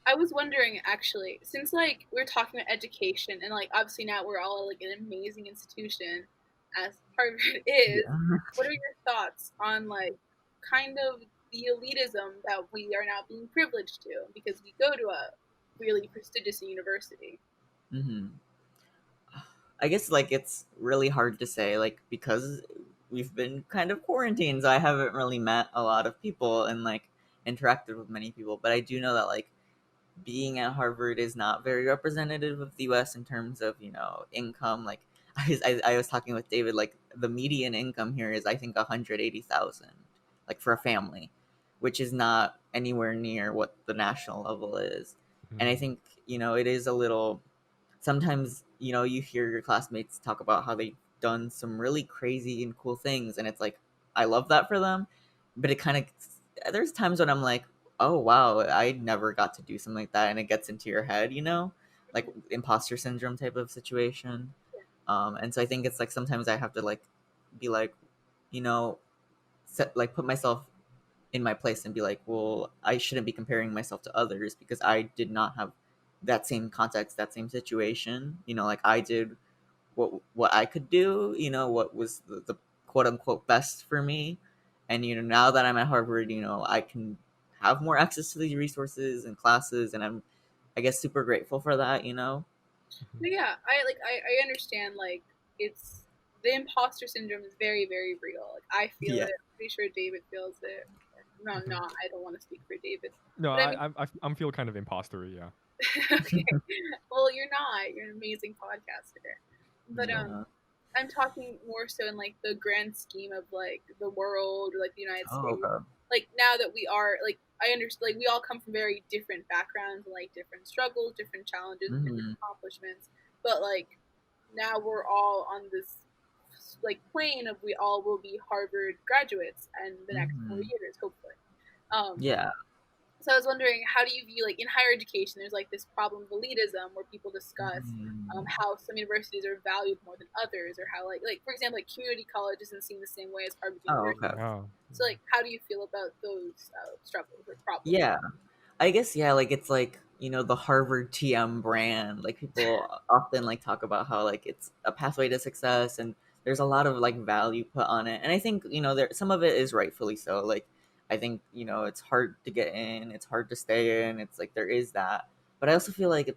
I was wondering actually, since like we're talking about education and like obviously now we're all like an amazing institution as Harvard is, Yeah. what are your thoughts on like kind of the elitism that we are now being privileged to because we go to a really prestigious university? hmm I guess like it's really hard to say, like, because we've been kind of quarantined, so I haven't really met a lot of people and like interacted with many people. But I do know that like being at Harvard is not very representative of the U.S. in terms of income. Like I was talking with David, like the median income here is I think 180,000, like for a family, which is not anywhere near what the national level is. And I Mm. think it is a little. Sometimes you hear your classmates talk about how they've done some really crazy and cool things, and it's like I love that for them, but it kind of there's times when I'm like, oh wow, I never got to do something like that, and it gets into your head, like imposter syndrome type of situation. And so I think it's like sometimes I have to like be like, you know, like put myself in my place and be like, well, I shouldn't be comparing myself to others because I did not have that same context, that same situation. Like I did what I could do. What was the quote unquote best for me. And now that I'm at Harvard, I can have more access to these resources and classes, and I'm, I guess, super grateful for that. But yeah, I understand like it's the imposter syndrome is very very real. Like I feel Yeah. it. I'm pretty sure David feels it. No, Mhm. not. I don't want to speak for David, No, but I mean, I'm feel kind of impostery. Yeah. okay. Well, you're not. You're an amazing podcaster. But Yeah. I'm talking more so in like the grand scheme of like the world or like the United Oh, States. okay. Like now that we are like I understand like we all come from very different backgrounds and like different struggles, different challenges, and different Hmm. accomplishments. But like now we're all on this like plane of we all will be Harvard graduates in the next four Hmm. years, hopefully. Um, Yeah. so I was wondering, how do you view like in higher education? There's like this problem of elitism where people discuss Mhm. how some universities are valued more than others, or how like for example, like community college isn't seen the same way as Harvard Oh, University. okay. Wow. So like, how do you feel about those struggles or problems? Yeah. I guess yeah, like it's like the Harvard TM brand. Like people often like talk about how like it's a pathway to success, and there's a lot of like value put on it. And I think there some of it is rightfully so. Like I think it's hard to get in, it's hard to stay in. It's like there is that, but I also feel like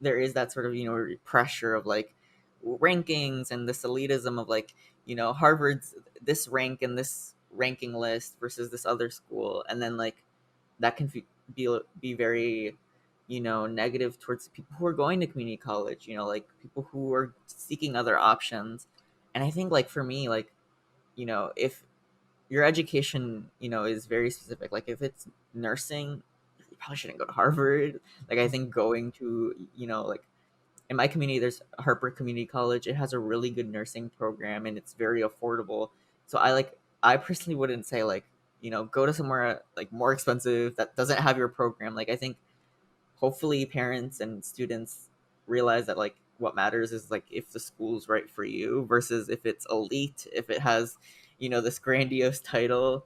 there is that sort of pressure of like rankings and this elitism of like Harvard's this rank and this ranking list versus this other school, and then like that can be very negative towards people who are going to community college, like people who are seeking other options. And I think like for me, like if your education is very specific, like if it's nursing, you probably shouldn't go to Harvard. Like I think going to like in my community there's Harper Community College. It has a really good nursing program and it's very affordable. So I personally wouldn't say like go to somewhere like more expensive that doesn't have your program. Like I think hopefully parents and students realize that like what matters is like if the school's right for you versus if it's elite, if it has this grandiose title.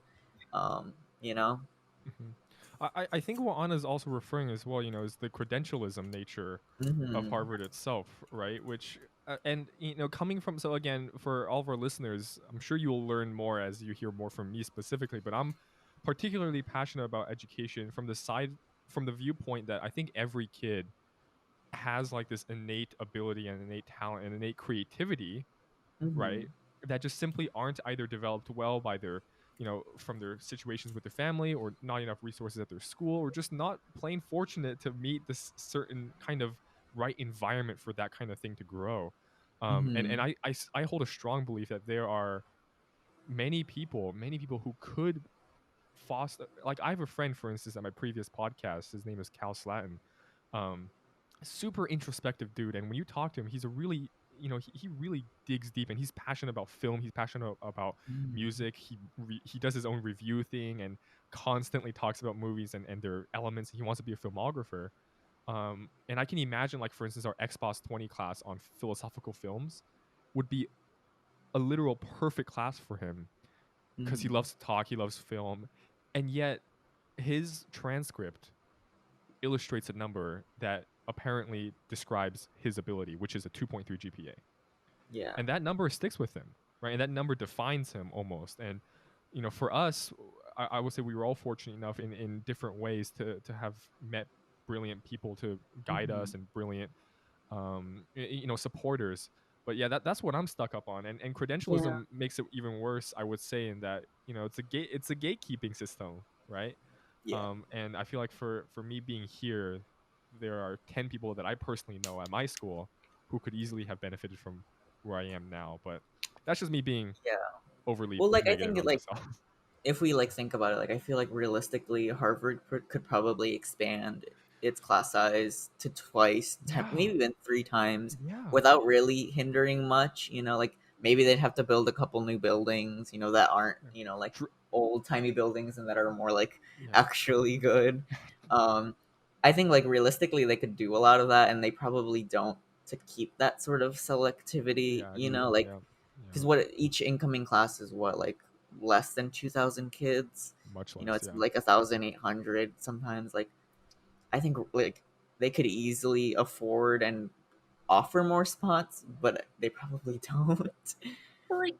um you know Mhm. I think what Anna's also referring as well, is the credentialism nature of hmm Harvard itself, right? Which and coming from, so again, for all of our listeners, I'm sure you'll learn more as you hear more from me specifically, but I'm particularly passionate about education from the viewpoint that I think every kid has like this innate ability and innate talent and innate creativity, right? hmm That just simply aren't either developed well by their, from their situations with their family, or not enough resources at their school, or just not plain fortunate to meet this certain kind of right environment for that kind of thing to grow. And hmm I hold a strong belief that there are many people who could foster, like I have a friend, for instance, at my previous podcast, his name is Cal Slatton. um Super introspective dude, and when you talk to him, he's a really, he really digs deep, and he's passionate about film, he's passionate about music, he does his own review thing and constantly talks about movies and their elements. He wants to be a filmographer. And I can imagine, like, for instance, our xbox 20 class on philosophical films would be a literal perfect class for him, because he hmm loves to talk, he loves film, and yet his transcript illustrates a number that apparently describes his ability, which is a 2.3 GPA. Yeah. And that number sticks with him, right? And that number defines him almost. And for us, I would say we were all fortunate enough in different ways to have met brilliant people to guide Mm-hmm. us, and brilliant supporters. But yeah, that's what I'm stuck up on. And Yeah. credentialism makes it even worse, I would say, in that it's a gatekeeping system, right? Yeah. And I feel like for me being here, there are 10 people that I personally know at my school who could easily have benefited from where I am now. But that's just me being Yeah. overly Well, like I negative think on like myself. if we like think about it, like I feel like realistically, Harvard could probably expand its class size to twice, Yeah, maybe even three times, yeah. without really hindering much. Like maybe they'd have to build a couple new buildings, that aren't, Yeah. like Dr- old timey buildings and that are more like yeah, actually good. Um, I think like realistically, they could do a lot of that, and they probably don't to keep that sort of selectivity. yeah, agreed. Like Yeah, because yeah, what each incoming class is what like less than 2,000 kids. much less. It's Yeah. like 1,800 sometimes. Like I think like they could easily afford and offer more spots, but they probably don't. So like,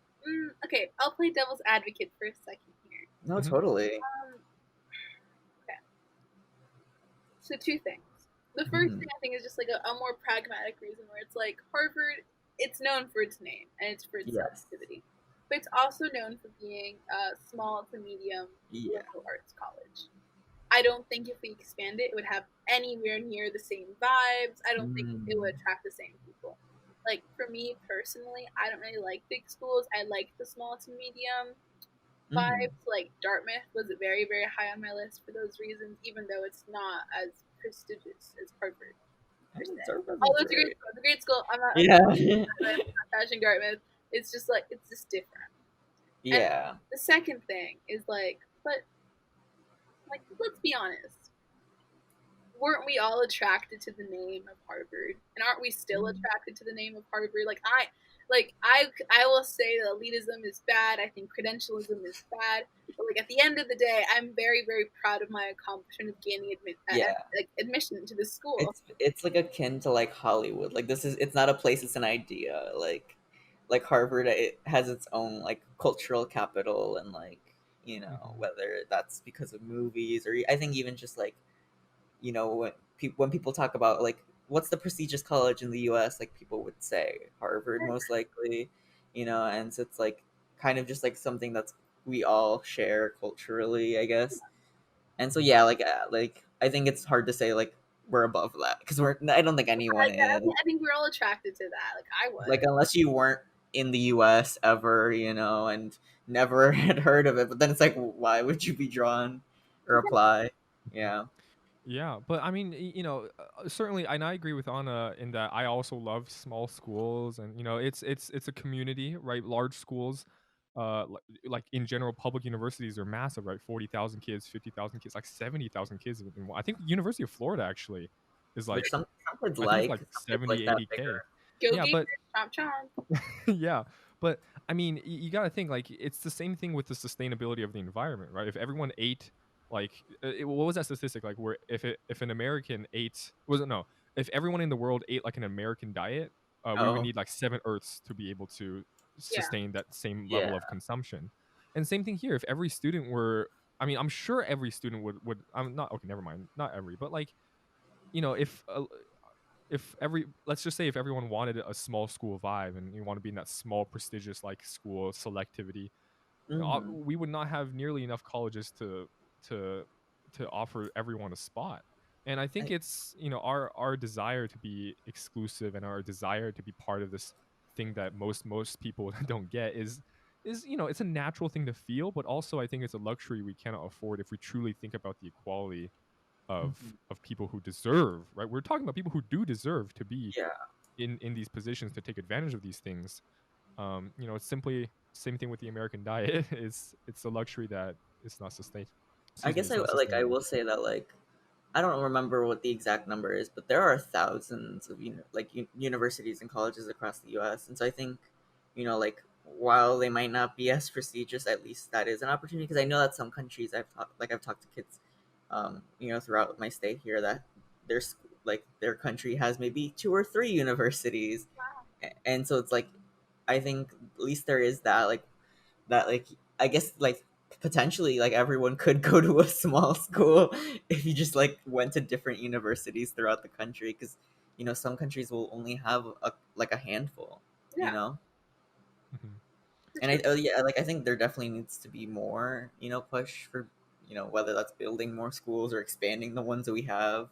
okay, I'll play devil's advocate for a second here. No, Hmm. totally. Okay, so two things. The first Hmm. thing I think is just like a more pragmatic reason where it's like Harvard, it's known for its name and it's for its Yes. selectivity, but it's also known for being a small to medium Yeah. liberal arts college. I don't think if we expand it, it would have anywhere near the same vibes. I don't think it Mm. would attract the same people. Like for me personally, I don't really like big schools. I like the small to medium Hmm. vibes. Like Dartmouth was very, very high on my list for those reasons, even though it's not as prestigious as Harvard per se. Dartmouth is Although it's a great great. school, it's a great school. I'm not Yeah. bashing Dartmouth. It's just like it's just different. And Yeah. the second thing is like, but like let's be honest, weren't we all attracted to the name of Harvard? And aren't we still attracted to the name of Harvard? I will say that elitism is bad. I think credentialism is bad. But like at the end of the day, I'm very, very proud of my accomplishment of gaining Yeah. admission into this school. It's like akin to like Hollywood. Like it's not a place, it's an idea. Like Harvard, it has its own like cultural capital, and like Hmm. whether that's because of movies or I think even just like when people talk about like what's the prestigious college in the U.S., like people would say Harvard most likely, and so it's like kind of just like something that's we all share culturally, I guess. And so Hmm. yeah, like I think it's hard to say like we're above that because I don't think anyone is, I think we're all attracted to that. Like I like was. unless you weren't in the U.S. ever, and never had heard of it. But then it's like, why would you be drawn or apply? Yeah. Yeah, but I mean, certainly, and I agree with Anna in that I also love small schools, and it's a community, right? Large schools, like in general, public universities are massive, right? 40,000 kids, 50,000 kids, like 70,000 kids. I think University of Florida actually is Which like, some kids I think it's like, like some kids 70, like that 80K. bigger. Go Yeah, Gators, but chomp chomp. yeah, but I mean, you got to think like it's the same thing with the sustainability of the environment, right? If everyone ate like what was that statistic like where if an American ate was it no if everyone in the world ate like an American diet, we would Oh, need like 7 Earths to be able to Yeah. sustain that same yeah. level of consumption. And same thing here. If every student were, I mean, I'm sure every student would. I'm not okay. Never mind. Not every, but like if every let's just say if everyone wanted a small school vibe and you want to be in that small prestigious like school selectivity, Hmm. we would not have nearly enough colleges to to offer everyone a spot. And I think I, it's our desire to be exclusive and our desire to be part of this thing that most people don't get is it's a natural thing to feel, but also I think it's a luxury we cannot afford if we truly think about the equality mhm. of people who deserve, right? We're talking about people who do deserve to be Yeah. in these positions to take advantage of these things. It's simply same thing with the American diet. It's a luxury that it's not sustain. I Excuse me, guess it's not I sustainable. will say that like I don't remember what the exact number is, but there are thousands of universities and colleges across the U.S. And so I think, like while they might not be as prestigious, at least that is an opportunity. Because I know that some countries I've talked to kids, throughout my stay here that their country has maybe 2 or 3 universities, and so it's like I think at least there is that I guess like potentially like everyone could go to a small school if you just like went to different universities throughout the country, because some countries will only have a handful, Yeah, Mhm. for and sure. yeah, like I think there definitely needs to be more push for whether that's building more schools or expanding the ones that we have.